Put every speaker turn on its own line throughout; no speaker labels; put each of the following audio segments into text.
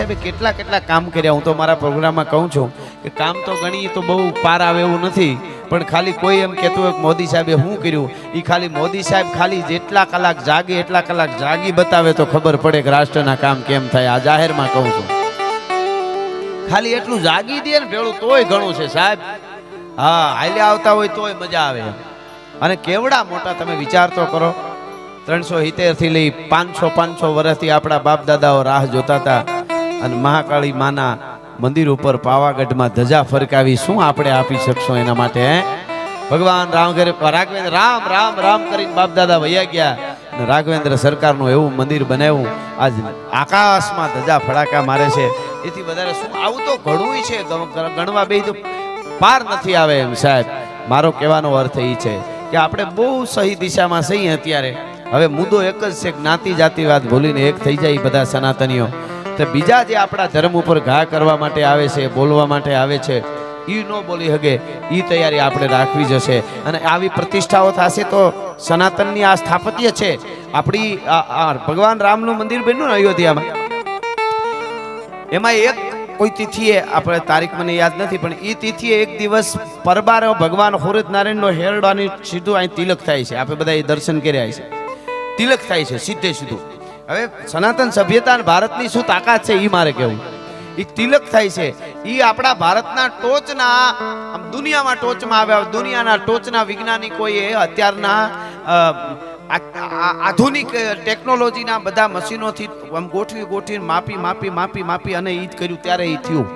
સાહેબે કેટલા કેટલા કામ કર્યા. હું તો મારા પ્રોગ્રામમાં કહું છું કે કામ તો ગણી તો બહુ પાર આવે એવું નથી, પણ ખાલી કોઈ એમ કહેતું હોય કે મોદી સાહેબે શું કર્યું, એ ખાલી મોદી સાહેબ ખાલી જેટલા કલાક જાગે એટલા કલાક જાગી બતાવે તો ખબર પડે કે રાષ્ટ્રના કામ કેમ થાય. આ જાહેરમાં કહું છું, ખાલી એટલું જાગી દે ને ભેળું તોય ઘણું છે સાહેબ. હા, હાલે આવતા હોય તોય મજા આવે. અને કેવડા મોટા તમે વિચાર તો કરો, 370 થી લઈ 500 વર્ષથી આપણા બાપ દાદાઓ રાહ જોતા હતા. અને મહાકાળી માના મંદિર ઉપર પાવાગઢમાં ધજા ફરકાવી શું આપણે આપી શકશો એના માટે? ભગવાન રાઘવેન્દ્ર રામ રામ રામ કરીને બાપ દાદા વૈયા ગયા. રાઘવેન્દ્ર સરકારનું એવું મંદિર બનાવ્યું, આજ આકાશમાં ધજા ફડાકા મારે છે. એથી વધારે શું આવું તો ઘણું છે, ગણવા બે તો પાર નથી આવે એમ સાહેબ. મારો કહેવાનો અર્થ એ છે કે આપણે બહુ સહી દિશામાં સહી. અત્યારે હવે મુદ્દો એક જ છે, જ્ઞાતિ જાતિવાદ ભૂલીને એક થઈ જાય બધા સનાતનીઓ. તો બીજા જે આપણા ધર્મ ઉપર ઘા કરવા માટે આવે છે, બોલવા માટે આવે છે, એ ન બોલી શકે. એ તૈયારી આપણે રાખવી જશે. અને આવી પ્રતિષ્ઠાઓ થશે તો સનાતનની આ સ્થાપત્ય છે આપણી. ભગવાન રામનું મંદિર બન્યું ને અયોધ્યામાં, એમાં એક કોઈ તિથિએ, આપણે તારીખ મને યાદ નથી, પણ એ તિથિએ એક દિવસ પરબાર ભગવાન સૂર્યનારાયણનો હેરડાની સીધું અહીં તિલક થાય છે. આપણે બધા એ દર્શન કર્યા છે, તિલક થાય છે સીધે સીધું. હવે સનાતન સભ્યતા ભારતની શું તાકાત છે એ મારે કહેવું. એ તિલક થાય છે, એ આપણા ભારતના ટોચના, દુનિયામાં ટોચમાં આવ્યા, દુનિયાના ટોચના વૈજ્ઞાનિકોએ અત્યારના આધુનિક ટેકનોલોજીના બધા મશીનોથી ગોઠવીને માપી અને એ જ કર્યું, ત્યારે એ થયું.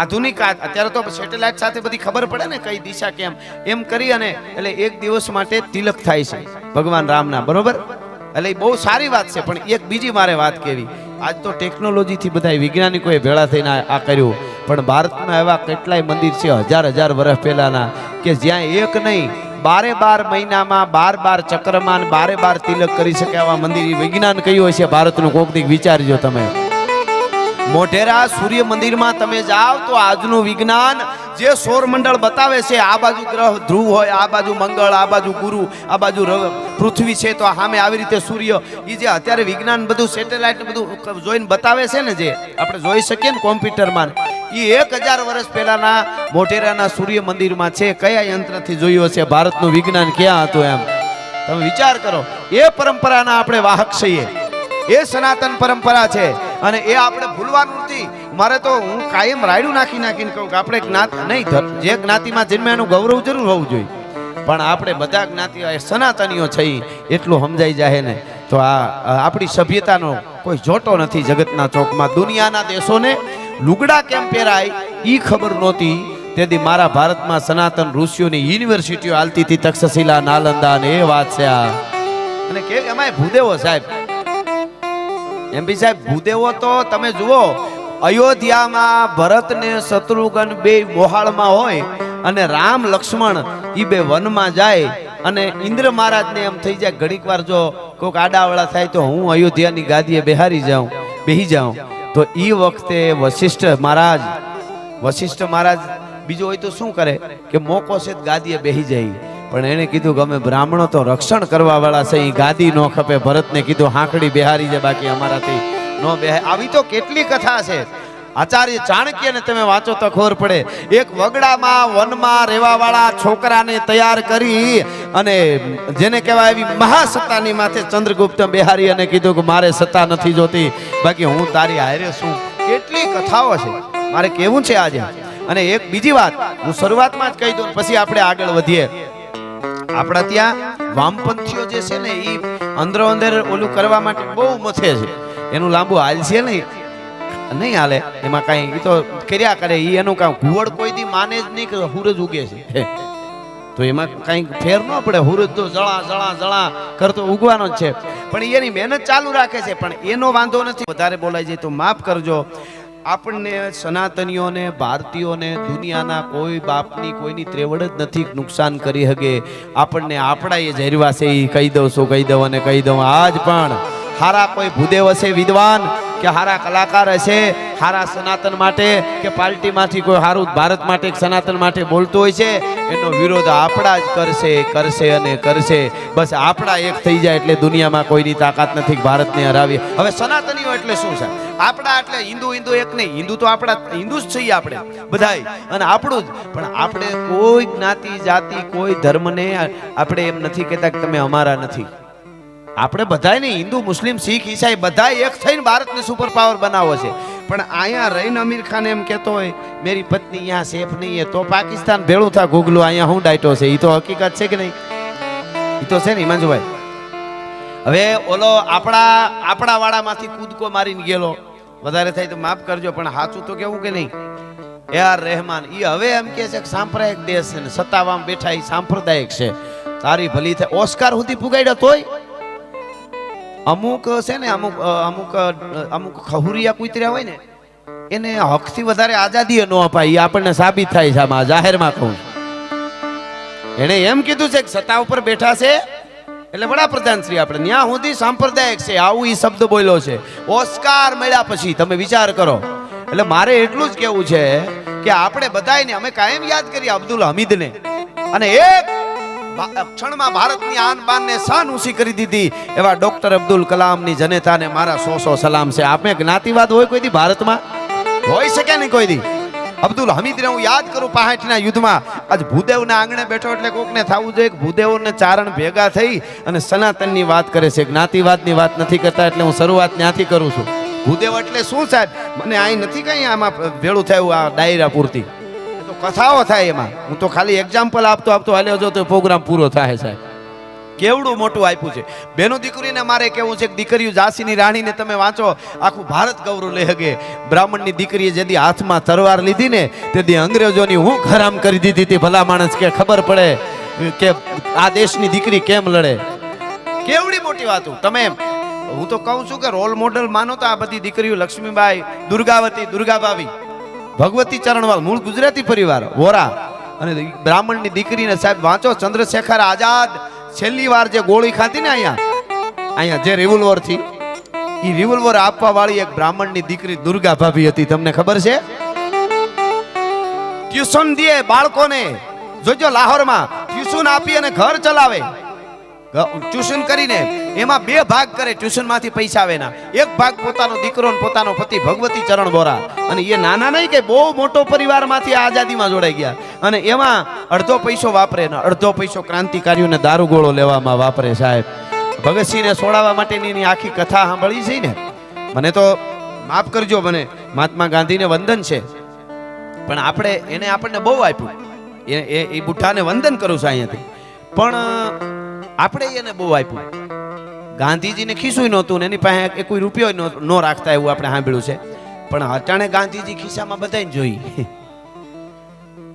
આધુનિક અત્યારે તો સેટેલાઇટ સાથે બધી ખબર પડે ને કઈ દિશા કેમ, એમ કરી અને એટલે એક દિવસ માટે તિલક થાય છે ભગવાન રામના, બરોબર? એટલે એ બહુ સારી વાત છે. પણ એક બીજી મારે વાત કેવી, આજ તો ટેકનોલોજીથી બધા વૈજ્ઞાનિકોએ ભેળા થઈને આ કર્યું, પણ ભારતમાં એવા કેટલાય મંદિર છે હજાર વર્ષ પહેલાના કે જ્યાં એક નહીં 12 મહિનામાં 12 ચક્રમાન 12 તિલક કરી શકે આવા મંદિર. વિજ્ઞાન કયું હશે ભારતનું? કોક દીક વિચારજો તમે. મોઢેરા સૂર્ય મંદિરમાં તમે જાઓ તો આજનું વિજ્ઞાન જે સૌરમંડળ બતાવે છે, આ બાજુ ગ્રહ ધ્રુવ હોય, આ બાજુ મંગળ, આ બાજુ ગુરુ, આ બાજુ પૃથ્વી છે, તો સામે આવી રીતે સૂર્ય, એ જે અત્યારે વિજ્ઞાન બધું સેટેલાઇટ બધું જોઈને બતાવે છે ને, જે આપણે જોઈ શકીએ ને કોમ્પ્યુટરમાં, એ 1000 વર્ષ પહેલાના મોઢેરાના સૂર્ય મંદિરમાં છે. કયા યંત્રથી જોયું હશે? ભારતનું વિજ્ઞાન ક્યાં હતું એમ તમે વિચાર કરો. એ પરંપરાના આપણે વાહક છીએ, એ સનાતન પરંપરા છે અને એ આપણે ભૂલવાનું નથી. મારે તો હું કાયમ રાયડું નાખીને કહું કે આપણે જ્ઞાતિ નહીં, જે જ્ઞાતિમાં જન્મ્યા એનું ગૌરવ જરૂર હોવું જોઈએ, પણ આપણે બધા જ્ઞાતિઓ સનાતનીઓ છીએ એટલું સમજાઈ જાય ને તો આ આપણી સભ્યતાનો કોઈ જોટો નથી. જગતના ચોકમાં દુનિયાના દેશોને લુગડા કેમ પહેરાય એ ખબર નહોતી, તેથી મારા ભારતમાં સનાતન ઋષિઓની યુનિવર્સિટીઓ હાલતી હતી, તક્ષશિલા, નાલંદા ને એ વાત છે આ. અને કે એમાં ભૂદેવો સાહેબ, એમપી સાહેબ ભૂદેવો તો તમે જુઓ, અયોધ્યામાં ભરત ને શત્રુઘ્ન બે મોહાળમાં હોય અને રામ લક્ષ્મણ એ બે વનમાં જાય અને ઇન્દ્ર મહારાજને એમ થઈ જાય ઘણીક વાર જો કોઈક આડાવડા થાય તો હું અયોધ્યાની ગાદીએ બેહી જાઉં તો એ વખતે વશિષ્ઠ મહારાજ બીજું હોય તો શું કરે કે મોકો છે ગાદીએ બેહી જાય, પણ એને કીધું કે અમે બ્રાહ્મણો તો રક્ષણ કરવા વાળા છે, ગાદી નો ખપે. ભરતને કીધું હાંકડી બેહારી જાય, બાકી અમારાથી નો બેહાય. આવી તો કેટલી કથા છે. આચાર્ય ચાણક્યને તમે વાંચો તો ખબર પડે. એક વગડામાં વનમાં રહેવા વાળા છોકરાને તૈયાર કરી અને જેને કહેવાય એવી મહાસત્તાની માથે ચંદ્રગુપ્ત બેહારી અને કીધું કે મારે સત્તા નથી જોતી, બાકી હું તારી હારે છું. કેટલી કથાઓ છે, મારે કેવું છે આજે. અને એક બીજી વાત હું શરૂઆતમાં જ કહી દઉં, પછી આપણે આગળ વધીએ. આપણા ત્યાં વામપંથીઓ જે છે ને એ અંદરો અંદર ઓલું કરવા માટે બહુ મથે છે. એનું લાંબુ હાલ છે નહીં હાલે, એમાં કઈ એ તો કર્યા કરે. એનું કામ ઘુવડ કોઈ દી માને જ નહીં કે સૂરજ ઉગે છે, તો એમાં કઈ ફેર ન પડે. સૂરજ તો જળા કરતો ઉગવાનો જ છે, પણ એની મહેનત ચાલુ રાખે છે. પણ એનો વાંધો નથી. વધારે બોલાય જાય તો માફ કરજો. આપણને સનાતનીઓને, ભારતીયોને દુનિયાના કોઈ બાપની કોઈની ત્રેવડ જ નથી નુકસાન કરી શકે. આપણને આપણા એ ઝેરવા છે એ કહી દઉં અને કહી દઉં. આજ પણ હારા કોઈ ભૂદેવ હશે વિદ્વાન કે હારા કલાકાર હશે, હારા સનાતન માટે કે પાર્ટીમાંથી કોઈ હારું ભારત માટે સનાતન માટે બોલતું હોય છે, એનો વિરોધ આપણા જ કરશે અને કરશે. બસ આપણા એક થઈ જાય એટલે દુનિયામાં કોઈની તાકાત નથી ભારતને હરાવી. હવે સનાતનીઓ એટલે શું છે? આપણા એટલે હિન્દુ એક નહીં, હિન્દુ તો આપણા હિન્દુ જ છીએ આપણે બધાય, અને આપણું જ. પણ આપણે કોઈ જ્ઞાતિ જાતિ કોઈ ધર્મને આપણે એમ નથી કહેતા કે તમે અમારા નથી. આપણે બધાય ને હિન્દુ મુસ્લિમ શીખ ઈસાઈ બધા એક થઈને ભારતને સુપર પાવર બનાવો છે. પણ અહીંયા રહીને અમીર ખાન એમ કહેતો હોય મેરી પત્ની यहाँ सेफ नहीं है, તો પાકિસ્તાન ભેળું થા ગૂગલું અહીંયા હું ડાયટો છે. એ તો હકીકત છે કે નહીં? એ તો છે ને હિમાંશુભાઈ. હવે ઓલો આપણા વાળામાંથી કૂદકો મારીને ગયેલો, વધારે થાય તો માફ કરજો પણ સાચું તો કેવું કે નહીં? AR રહેમાન ઈ હવે એમ કે છે કે સાંપ્રદાયિક દેશ છે ને સત્તાવામાં બેઠા ઈ સાંપ્રદાયિક છે. તારી ભલી થાય. ઓસ્કાર સુધી પુગાડ્યો તોય અમુક છે ને અમુક ખહુરિયા કૂતર્યા હોય ને એને હકથી વધારે આઝાદી ન અપાય. આપણને સાબિત થાય છે આમાં, જાહેરમાં કહું. એને એમ કીધું છે કે સત્તા ઉપર બેઠા છે એટલે વડાપ્રધાન શ્રી આપણે ત્યાં સુધી સાંપ્રદાયિક છે, આવું ઈ શબ્દ બોલ્યો છે. ઓસ્કાર મળ્યા પછી તમે વિચાર કરો. એટલે મારે એટલું જ કેવું છે કે આપણે બધાને અમે કાયમ યાદ કરીએ અબ્દુલ હમીદને, અને એક ક્ષણમાં ભારતની આન બાન ને શાન ઊંચી કરી દીધી એવા ડોક્ટર અબ્દુલ કલામની જનતાને મારા 100 સલામ છે. આપણે જ્ઞાતિવાદ હોય કોઈ દી ભારતમાં? હોય શકે નહીં કોઈ દી. અબ્દુલ હમીદને હું યાદ કરું 65ના યુદ્ધમાં. આજ ભૂદેવના આંગણે બેઠો એટલે કોકને થવું જોઈએ કે ભૂદેવને ચારણ ભેગા થઈ અને સનાતનની વાત કરે છે, જ્ઞાતિવાદની વાત નથી કરતા. એટલે હું શરૂઆત ત્યાંથી કરું છું. ભૂદેવ એટલે શું સાહેબ? મને અહીં નથી કઈ આમાં ભેળું થયું આ ડાયરા પૂરતી તો કથાઓ થાય એમાં. હું તો ખાલી એક્ઝામ્પલ આપતો હાલ્યો જો તો પ્રોગ્રામ પૂરો થાય સાહેબ. કેવડું મોટું આપ્યું છે. બેનો દીકરીને મારે કેવું છે કે દીકરીઓ ઝાંસીની રાણીને તમે વાંચો આખું ભારત ગૌરવ લઈ શકે. બ્રાહ્મણની દીકરીએ જેથી હાથમાં તરવાર લીધી ને તેથી અંગ્રેજોની હું ખરામ કરી દીધી હતી. ભલા માણસ કે ખબર પડે કે આ દેશની દીકરી કેમ લડે. કેવડી મોટી વાતો. તમે હું તો કહું છું કે રોલ મોડલ માનો તો આ બધી દીકરીઓ લક્ષ્મીબાઈ, દુર્ગાવતી, દુર્ગાભાવી, ભગવતી ચરણવાલ, મૂળ ગુજરાતી પરિવાર વોરા, અને બ્રાહ્મણની દીકરીને સાહેબ વાંચો ચંદ્રશેખર આઝાદ છેલ્લી વાર જે ગોળી ખાધી ને અહીંયા જે રિવોલ્વર થી, એ રિવોલ્વર આપવા વાળી એક બ્રાહ્મણની દીકરી દુર્ગા ભાભી હતી. તમને ખબર છે? ટ્યુશન દે બાળકોને. જોજો લાહોરમાં ટ્યુશન આપી અને ઘર ચલાવે. ટ્યુશન કરીને એમાં 2 ભાગ કરે. ટ્યુશન માંથી પૈસા આવે ના. એક ભાગ પોતાનો દીકરો ને પોતાનો પતિ ભગવતી ચરણ બોરા. અને એ નાના નહીં કે બહુ મોટો પરિવાર માંથી આઝાદીમાં જોડાઈ ગયા. અને એમાં અડધો પૈસો વાપરે ને અડધો પૈસો ક્રાંતિકારીઓને દારૂગોળો લેવામાં વાપરે. સાહેબ ભગતસિંહને છોડાવવા માટેની આખી કથા સાંભળી છે ને. મને તો માફ કરજો, મને મહાત્મા ગાંધીને વંદન છે પણ આપણને બહુ આપ્યું. એ બુઠ્ઠાને વંદન કરું છું અહીંયાથી. પણ આપણે એને બહુ આપ્યું. ગાંધીજીને ખીસું નહોતું ને એની પાસે કોઈ રૂપિયો ન રાખતા એવું આપણે સાંભળ્યું છે. પણ અટાણે ગાંધીજી ખિસ્સામાં બધાને જોઈ.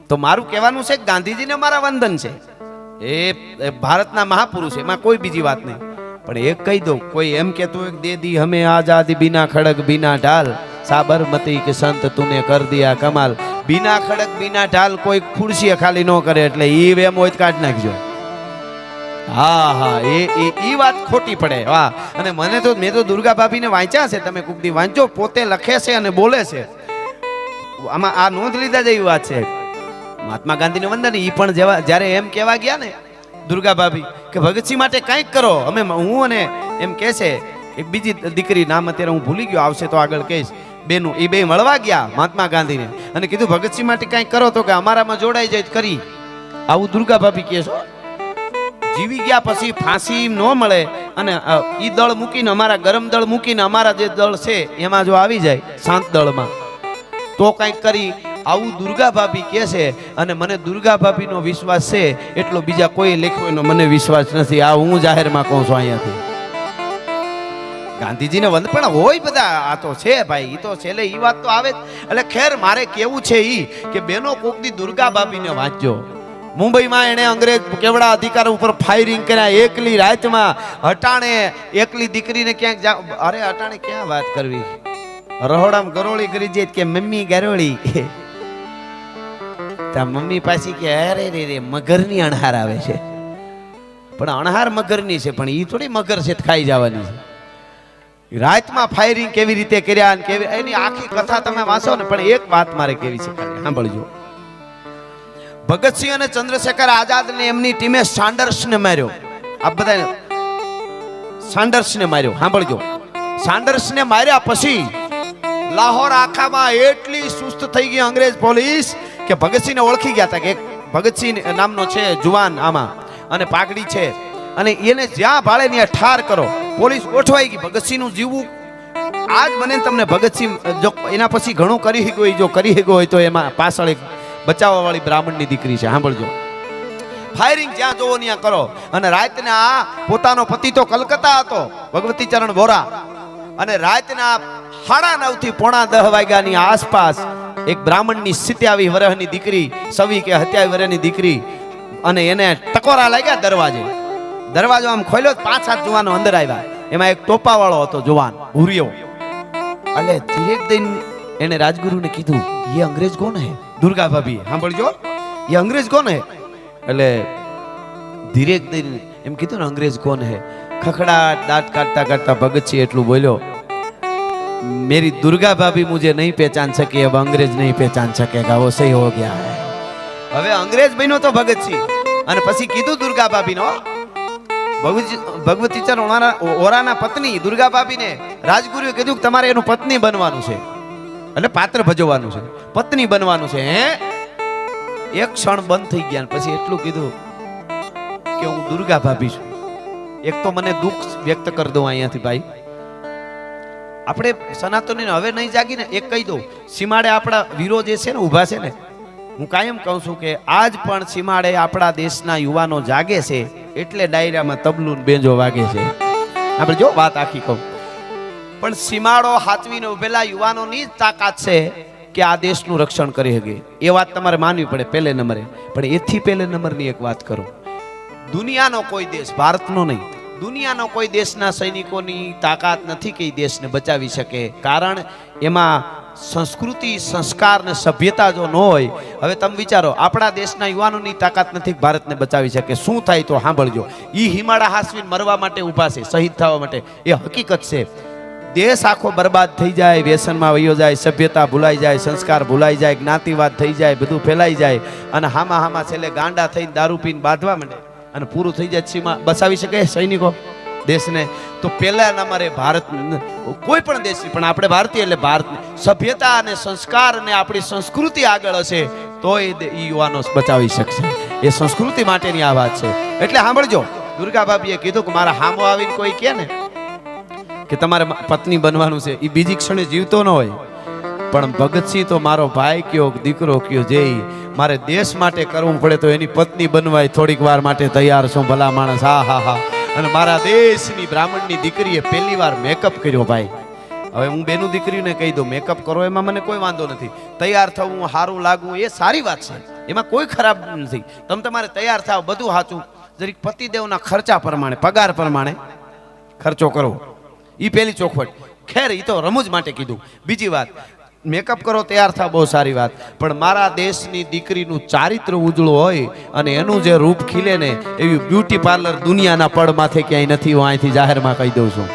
તો મારું કહેવાનું છે કે ગાંધીજીને મારા વંદન છે. એ ભારતના મહાપુરુષ, એમાં કોઈ બીજી વાત નહીં. પણ એક કહી દઉં, કોઈ એમ કહેતું હોય કે દે દી હમે આઝાદી બિના ખડક બિના ઢાલ, સાબરમતી કે સંત તુને કર દિયા કમાલ. બિના ખડક બિના ઢાલ કોઈ ખુરશી ખાલી ન કરે. એટલે ઈ એમ હોય તો કાઢી નાખજો. હા એ વાત ખોટી પડે. વાહ. અને મેં તો દુર્ગા ભાભીને વાંચ્યા છે. તમે કોક દી વાંચો. પોતે લખે છે અને બોલે છે. આમાં આ નોંધ લીધા જેવી વાત છે. મહાત્મા ગાંધીને વંદન. ઈ પણ જ્યારે એમ કહેવા ગયા ને દુર્ગા ભાભી કે ભગતસિંહ માટે કંઈક કરો, હું અને એમ કે છે એક બીજી દીકરી, નામ અત્યારે હું ભૂલી ગયો, આવશે તો આગળ કહીશ. બેનું એ બે મળવા ગયા મહાત્મા ગાંધીને અને કીધું ભગતસિંહ માટે કંઈક કરો. તો કે અમારામાં જોડાઈ જાય કરી. આવું દુર્ગા ભાભી કહે છે. જીવી ગયા પછી ફાંસી ન મળે અને ઈ દળ મૂકીને અમારા ગરમ દળ મૂકીને અમારા જે દળ છે એમાં જો આવી જાય શાંત દળમાં તો કંઈક કરી. આવું દુર્ગા ભાભી કહે છે. અને મને દુર્ગા ભાભીનો વિશ્વાસ છે એટલો બીજા કોઈ લેખ્યો એનો મને વિશ્વાસ નથી. આ હું જાહેરમાં કહું છું અહીંયાથી. ગાંધીજીને વંદ પણ હોય બધા. આ તો છે ભાઈ, ઈ તો છેલ્લે ઈ વાત તો આવે. એટલે ખેર મારે કેવું છે ઈ કે બેનો કોકની દુર્ગા ભાભીને વાંચજો. મુંબઈમાં એને અંગ્રેજ કેવડા અધિકાર ઉપર ફાયરિંગ કર્યા એકલી રાતમાં. અટાણે એકલી દીકરીને ક્યાંક અરે અટાણે ક્યાં વાત કરવી, રહોડામાં ગરોળી કરી જાય કે મમ્મી ગરોળી. મમ્મી પાછી કે અરે રે મગરની અણહાર આવે છે. પણ અણહાર મગરની છે પણ ઈ થોડી મગર છે ખાઈ જવાની છે. રાતમાં ફાયરિંગ કેવી રીતે કર્યા અને કેવી એની આખી કથા તમે વાંચો ને, પણ એક વાત મારે કેવી છે ખાલી સાંભળજો. ભગતસિંહ અને ચંદ્રશેખર આઝાદ ને એમની ટીમે સાન્ડર્સને માર્યો. આ બધા સાન્ડર્સને માર્યો. સાંભળજો, સાન્ડર્સને માર્યા પછી લાહોર આખામાં એટલી સુસ્ત થઈ ગઈ અંગ્રેજ પોલીસ કે ભગતસિંહને ઓળખી ગયા હતા કે એક ભગતસિંહ નામનો છે જુવાન આમાં અને પાઘડી છે, અને એને જ્યાં ભાળે ત્યાં ઠાર કરો. પોલીસ ગોઠવાઈ ગઈ. ભગતસિંહનું જીવવું આજ મને તમને ભગતસિંહ જો એના પછી ઘણું કરી શક્યો, જો કરી શક્યો હોય તો એમાં પાછળ એક બચાવવા વાળી બ્રાહ્મણની દીકરી છે. સાંભળજો, ફાયરિંગ જ્યાં જોવો ત્યાં કરો. અને રાતના પોતાનો પતિ તો કલકત્તા હતો, ભગવતી ચરણ વોરા, અને રાતના 9:30 થી 9:45 વાગ્યાની આસપાસ એક બ્રાહ્મણની 27 વર્ષની દીકરી, 26 કે 27 વર્ષની દીકરી, અને એને ટકોરા લાગ્યા દરવાજે. દરવાજો આમ ખોલ્યો, 5-7 જુવાનો અંદર આવ્યા. એમાં એક ટોપા વાળો હતો જુવાન, હુરિયો. એટલે ધીરેક દઈને એને રાજગુરુને કીધું, ये अंग्रेज कौन है? दुर्गा भाभी, સાંભળજો, ये अंग्रेज कौन है? એટલે ધીરેક દઈને એમ કીધું ને, અંગ્રેજ કોણ હે. ખખડાટ દાંત કાઢતા કાઢતા ભગતસિંહ એટલું બોલ્યો, मेरी दुर्गा भाभी मुझे नहीं पहचान सकी, अब अंग्रेज नहीं पहचान सकेगा, वो सही हो गया है. હવે અંગ્રેજ બન્યો તો ભગતસિંહ, અને પછી કીધું દુર્ગા ભાભીનો, ભગવતી ચરણ ઓરાના પત્ની દુર્ગા ભાભીને રાજગુરુએ કીધું કે તમારે એનું પત્ની બનવાનું છે, એટલે પાત્ર ભજવવાનું છે, પત્ની બનવાનું છે. હે એક ક્ષણ બંધ થઈ ગયા. પછી એટલું કીધું કે હું દુર્ગા ભાભી છું. એક તો મને દુઃખ વ્યક્ત કરી દઉં અહીંયાથી ભાઈ, આપણે સનાતનીને હવે નહીં જાગીને એક કહી દઉં, સીમાડે આપણા વીરો જે છે ને ઊભા છે ને, હું કાયમ કહું છું કે આજ પણ સીમાડે આપણા દેશના યુવાનો જાગે છે, એટલે ડાયરામાં તબલું બેંજો વાગે છે. આપણે જો વાત આખી કહું, પણ સીમાડો હાચવીને ઉભેલા યુવાનોની જ તાકાત છે કે આ દેશનું રક્ષણ કરી શકે. એ વાત તમારે માનવી પડે પહેલે નંબરે. પણ એથી પહેલે નંબરની એક વાત કરું, દુનિયાનો કોઈ દેશ, ભારતનો નહીં, દુનિયાનો કોઈ દેશના સૈનિકોની તાકાત નથી કે એ દેશને બચાવી શકે. કારણ એમાં સંસ્કૃતિ, સંસ્કાર ને સભ્યતા જો ન હોય. હવે તમે વિચારો, આપણા દેશના યુવાનોની તાકાત નથી ભારતને બચાવી શકે. શું થાય તો સાંભળજો, ઈ હિમાળા હાસવીને મરવા માટે ઊભા છે, શહીદ થવા માટે. એ હકીકત છે. દેશ આખો બરબાદ થઈ જાય, વ્યસનમાં વયો જાય, સભ્યતા ભૂલાઈ જાય, સંસ્કાર ભૂલાઈ જાય, જ્ઞાતિવાદ થઈ જાય, બધું ફેલાઈ જાય, અને હામાં છેલ્લે ગાંડા થઈને દારૂ પીને બાંધવા માંડે, અને પૂરું થઈ જાય. સીમા બચાવી શકે સૈનિકો દેશને? તો પહેલા નંબરે ભારત, કોઈ પણ દેશની, પણ આપણે ભારતીય એટલે ભારતની સભ્યતા અને સંસ્કાર અને આપણી સંસ્કૃતિ આગળ હશે તો એ યુવાનો બચાવી શકશે. એ સંસ્કૃતિ માટેની આ વાત છે. એટલે સાંભળજો, દુર્ગા ભાભીએ કીધું કે મારા હામો આવીને કોઈ કહે ને કે તમારે પત્ની બનવાનું છે, એ બીજી ક્ષણે જીવતો ન હોય. પણ ભગતસિંહ તો મારો ભાઈ કયો, દીકરો કયો, જે મારે દેશ માટે કરવું પડે તો એની પત્ની બનવાય થોડીક વાર માટે તૈયાર છું. ભલા માણસ, હા હા હા. અને મારા દેશની બ્રાહ્મણની દીકરીએ પહેલી વાર મેકઅપ કર્યો ભાઈ. હવે હું બેનું દીકરીને કહી દઉં, મેકઅપ કરો એમાં મને કોઈ વાંધો નથી, તૈયાર થવું, સારું લાગવું એ સારી વાત છે, એમાં કોઈ ખરાબ નથી. તમે તમારે તૈયાર થાવ, બધું સાચું. જરીક પતિદેવના ખર્ચા પ્રમાણે, પગાર પ્રમાણે ખર્ચો કરો, એ પેલી ચોખવટ. ખેર, એ તો રમૂજ માટે કીધું. બીજી વાત, મેકઅપ કરો, તૈયાર થાવ, બહુ સારી વાત. પણ મારા દેશની દીકરીનું ચારિત્ર ઉજળું હોય અને એનું જે રૂપ ખીલે ને, એવી બ્યુટી પાર્લર દુનિયાના પડ માથે ક્યાંય નથી. હું અહીંથી જાહેરમાં કહી દઉં છું.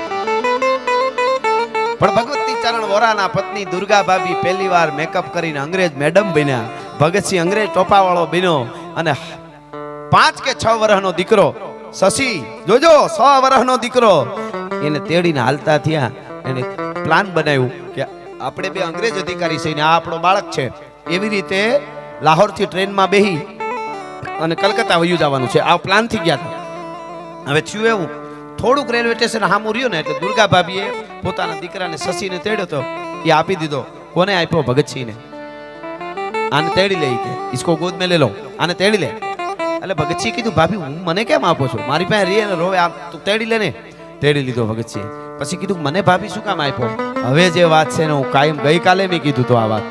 પણ ભગવતી ચરણ વોરાના પત્ની દુર્ગા ભાભી પહેલી વાર મેકઅપ કરીને અંગ્રેજ મેડમ બન્યા. ભગતસિંહ અંગ્રેજ ટોપાવાળો બન્યો, અને 5 કે 6 વર્ષનો દીકરો શશી, જોજો 6 વર્ષનો દીકરો, એને તેડીને હાલતા થયા. એને પ્લાન બનાવ્યું કે આપણે બે અંગ્રેજ અધિકારી છે ને આ આપણો બાળક છે, એવી રીતે લાહોરથી ટ્રેનમાં બેહી અને કલકત્તા વયું જવાનું છે. આ પ્લાન થી ગયા હતા. હવે થયું એવું, થોડુંક રેલવે સ્ટેશન સામું રહ્યું ને, એટલે દુર્ગા ભાભીએ પોતાના દીકરાને શશીને તેડ્યો તો. એ આપી દીધો. કોને આપ્યો? ભગતસિંહને. આને તેડી લે, કે इसको गोद में ले लो, આને તેડી લે. એટલે ભગતસિંહ કીધું, ભાભી હું મને કેમ આપો છો? મારી પાસે રે ને રોવે, આમ તું તેડી લે ને. તેડી લીધો ભગતસિંહ. પછી કીધું, મને ભાભી શું કામ આપ્યો? હવે જે વાત છે ને, હું કાયમ ગઈકાલે મેં કીધું તો આ વાત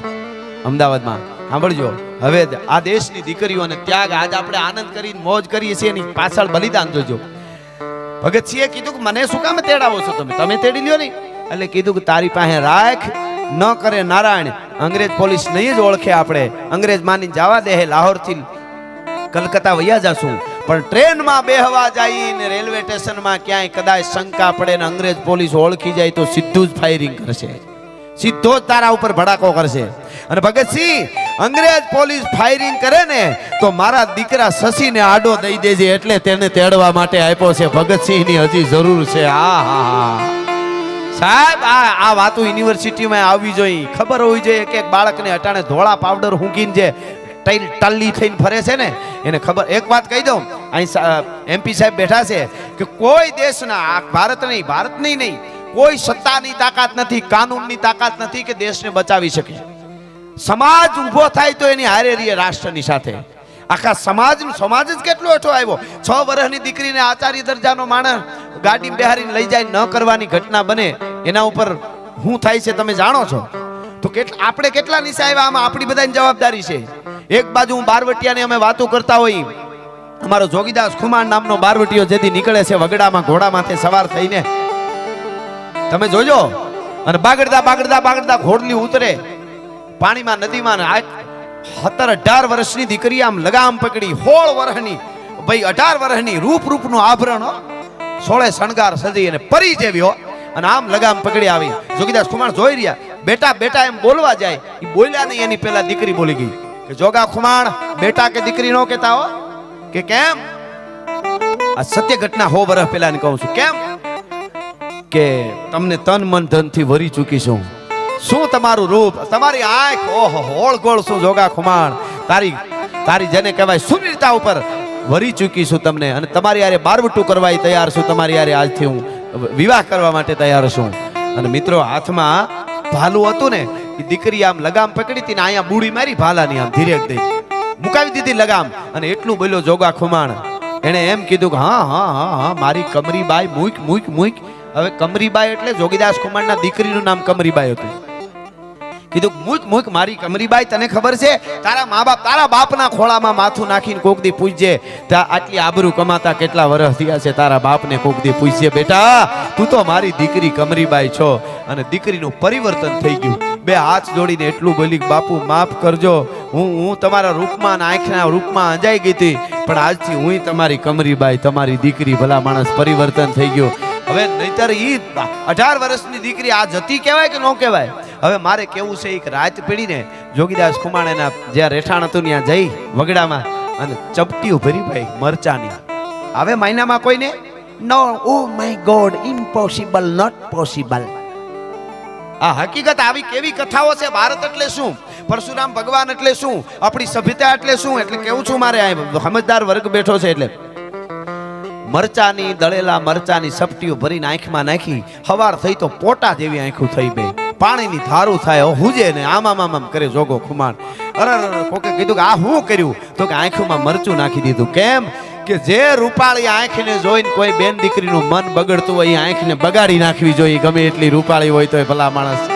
અમદાવાદમાં. સાંભળજો, હવે આ દેશની દીકરીઓને ત્યાગ, આજ આપણે આનંદ કરીને મોજ કરીએ છીએ, એની પાછળ બલિદાન જોજો. ભગતસિંહે કીધું કે મને શું કામ તેડાવો છો તમે? તમે તેડી લ્યો નહીં. એટલે કીધું કે તારી પાસે રાખ, ન કરે નારાયણ. અંગ્રેજ પોલીસ નહીં જ ઓળખે, આપણે અંગ્રેજ માની જવા દે, લાહોરથી કલકત્તા વયા જાશું. પણ ટ્રેનમાં બેહવા જાય ને રેલવે સ્ટેશનમાં ક્યાંય કદાચ શંકા પડે ને અંગ્રેજ પોલીસ ઓળખી જાય તો સીધું જ ફાયરિંગ કરશે, સીધો જ તારા ઉપર ભડાકો કરશે. અને ભગતસિંહ, અંગ્રેજ પોલીસ ફાયરિંગ કરે ને તો મારા દીકરા શશીને આડો દઈ દેજે, એટલે તેને તેડવા માટે આપ્યો છે. ભગતસિંહની હજી જરૂર છે. સાહેબ, આ વાતો યુનિવર્સિટીમાં આવવી જોઈએ, ખબર હોવી જોઈએ કે એક બાળકને અટાણે ધોળા પાવડર મૂકીને જે ટલ્લી થઈને ફરે છે ને એને ખબર. એક વાત કહી દઉં, અહીં MP સાહેબ બેઠા છે કે કોઈ દેશના, ભારતની નહીં, કોઈ સત્તાની તાકાત નથી, કાનૂનની તાકાત નથી કે દેશને બચાવી શકે. સમાજ ઊભો થાય તો એની હારે રહીએ રાષ્ટ્રની સાથે. આખા સમાજ જ કેટલો હેઠો આવ્યો. 6 વર્ષની દીકરીને આચાર્ય દરજાનો માણસ ગાડીમાં બેહારીને લઈ જાય, ન કરવાની ઘટના બને, એના ઉપર શું થાય છે તમે જાણો છો. તો આપણે કેટલા નીચે આવ્યા, આમાં આપણી બધાની જવાબદારી છે. એક બાજુ હું બારવટિયાની અમે વાતો કરતા હોઈ, અમારો જોગીદાસ ખુમાણ નામનો બારવટીયો જેથી નીકળે છે વગડામાં ઘોડામાંથી સવાર થઈને, તમે જોજો, અને બાગડતા ઘોડલી ઉતરે પાણીમાં, નદીમાં. 17-18 વર્ષની દીકરી આમ લગામ પકડી, 16 વર્ષની ભાઈ, 18 વર્ષની, રૂપનું આભરણ, 16 શણગાર સજી અને પરી જેવ્યો, અને આમ લગામ પકડી આવી. જોગીદાસ ખુમાણ જોઈ રહ્યા, બેટા એમ બોલવા જાય, એ બોલ્યા નહીં, એની પેલા દીકરી બોલી ગઈ કે જોગા ખુમાણ, બેટા કે દીકરી નો કહેતા હો, કે કેમ? આ સત્ય ઘટના 100 વર્ષ પહેલા ની કહું છું. કેમ? કે તમને તન મન ધન થી વરી ચૂકી છું. શું તમારું રૂપ, તમારી આંખ, ઓહો, હોળગોળ શું જોગા ખુમાણ, તારી જેને કહેવાય સુંદરતા ઉપર વરી ચૂકી છું તમને, અને તમારી યારે બારવટું કરવા તૈયાર છું, તમારી યારે આજથી હું વિવાહ કરવા માટે તૈયાર છું. અને મિત્રો, હાથમાં ભાલું હતું ને, એ દીકરી આમ લગામ પકડી હતી ને અહીંયા બુડી મારી ભાલાની, આમ ધીરે દઈ મુકાવી દીધી લગામ, અને એટલું બોલ્યો જોગા ખુમાણ. એને એમ કીધું કે હા મારી કમરીબાઈ મૂક. હવે કમરીબાઈ એટલે જોગીદાસ ખુમાણના દીકરીનું નામ કમરીબાઈ હતું. કીધું મૂક મારી કમરીબાઈ, તને ખબર છે તારા મા બાપ તારા બાપના ખોળામાં માથું નાખીને કોક દી પૂછજે, આટલી આબરૂ કમાતા કેટલા વર્ષ થયા છે, તારા બાપને કોક દી પૂછજે. બેટા, તું તો મારી દીકરી કમરીબાઈ છો. અને દીકરીનું પરિવર્તન થઈ ગયું. બે હાથ જોડીને એટલું બોલી, બાપુ માફ કરજો, હું તમારા રૂપમાં, આંખના રૂપમાં અંજાઈ ગઈ હતી, પણ આજથી હું તમારી કમરીબાઈ, તમારી દીકરી. ભલા માણસ, પરિવર્તન થઈ ગયું. હવે નહીતર ઈ 18 વર્ષની દીકરી આ જતી કહેવાય કે ન કહેવાય? હવે મારે કેવું છે, એક રાત પડીને જોગીદાસ ખુમાણ એના જ્યાં રહેઠાણ હતું ત્યાં જઈ વગડામાં, અને ચપટીઓ ભરી ભાઈ મરચાની. હવે મહિનામાં કોઈને no, oh my god, impossible, not possible. આ હકીકત, આવી કેવી કથાઓ છે. ભારત એટલે શું, પરશુરામ ભગવાન એટલે શું, આપણી સભ્યતા એટલે શું, એટલે કેવું છું મારે સમજદાર વર્ગ બેઠો છે. એટલે મરચાની, દળેલા મરચાની સપટીઓ ભરીને આંખમાં નાખી, હવાર થઈ તો પોટા જેવી આંખું થઈ ગઈ, પાણીની ધારું થાય, હુજે ને આમ કરે જોગો ખુમાણ. અરે કોકે કીધું કે આ શું કર્યું? તો કે આંખમાં મરચું નાખી દીધું. કેમ? કે જે રૂપાળી આંખને જોઈને કોઈ બેન દીકરીનું મન બગડતું હોય, એ આંખને બગાડી નાખવી જોઈએ, ગમે એટલી રૂપાળી હોય તો. ભલા માણસ,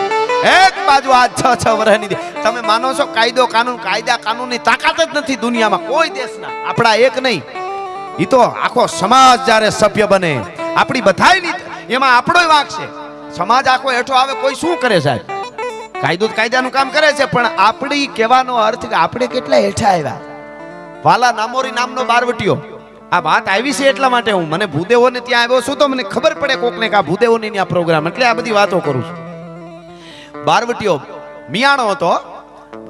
એક બાજુ આ 6 વર્ષની, તમે માનો છો કાયદા કાનૂનની તાકાત જ નથી દુનિયામાં કોઈ દેશના, આપણા એક નહીં, ઈ તો આખો સમાજ જ્યારે સભ્ય બને, આપણી બધાયની, એમાં આપણોય વાંક છે. સમાજ આખો હેઠો આવે, કોઈ શું કરે સાહેબ? કાયદાનું કામ કરે છે, પણ આપણી કહેવાનો અર્થ કે આપણે કેટલા હેઠા આવ્યા. વાલા નામોરી નામનો બારવટીયો, આ વાત આવી છે એટલા માટે મને ભૂદેવોને ત્યાં આવ્યો છું, તો મને ખબર પડે કોકને કે આ ભૂદેવોની આ પ્રોગ્રામ, એટલે આ બધી વાતો કરું છું. બારવટીયો મિયાણો હતો,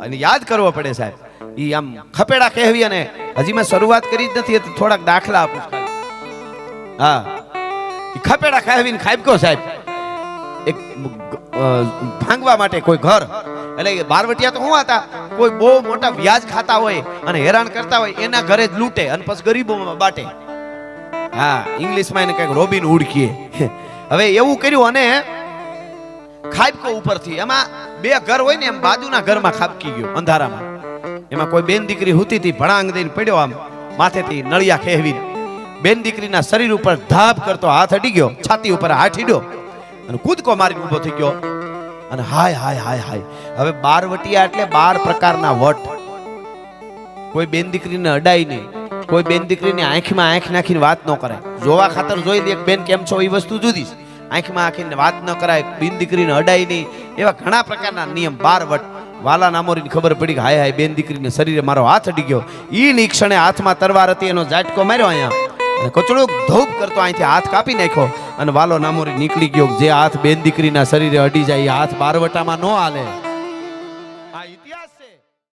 અને યાદ કરવો પડે સાહેબ. ઈ આમ ખપેડા કહેવી, અને હજી મેં શરૂઆત કરી જ નથી, થોડાક દાખલા આપું. હા, ખપેડા કહેવીને ખાબક્યો સાહેબ, એક ભાંગવા માટે કોઈ ઘર, એટલે બારવટિયા તો શું હતા, કોઈ બહુ મોટા વ્યાજ ખાતા હોય અને હેરાન કરતા હોય, એના ઘરે જ લૂંટે અને પછી ગરીબોમાં બાટે. હા, ઇંગ્લિશમાં એને કંઈક રોબિન હુડ કહે. હવે એવું કર્યું, અને ખાબકો ઉપરથી, એમાં 2 ઘર હોય ને, એમ બાજુના ઘરમાં ખાબકી ગયો અંધારામાં. એમાં કોઈ બેન દીકરી હુતી હતી, ભડાંગ દઈને પડ્યો, આમ માથેથી નળિયા ખેહવીને. બેન દીકરીના શરીર ઉપર ધાપ કરતો હાથ અડી ગયો, છાતી ઉપર હાથ હીડ્યો અને કૂદકો મારીને ઊભો થઈ ગયો. અને હાય. હવે બારવટિયા એટલે 12 પ્રકારના વટ. કોઈ બેન દીકરીને અડાય નહીં, કોઈ બેન દીકરીની આંખમાં આંખ નાખીને વાત ન કરે. જોવા ખાતર જોઈ લે, એક બેન કેમ છો એ વસ્તુ જુદી છે. આંખમાં આંખીને વાત ન કરાય, બેન દીકરીને અડાય નહીં, એવા ઘણા પ્રકારના નિયમ 12 વટ. વાલા નામોરીને ખબર પડી કે હાય હાય બેન દીકરીને શરીરે મારો હાથ અડી ગયો. ઈ નિક્ષણે હાથમાં તરવાર હતી, એનો ઝાટકો માર્યો અહીંયા અને કચડું ધોપ કરતો અહીંથી હાથ કાપી નાખ્યો અને વાલો નામોરી નીકળી ગયો. જે હાથ બેન દીકરીના શરીરે અડી જાય એ હાથ બારવટામાં ન હાલે.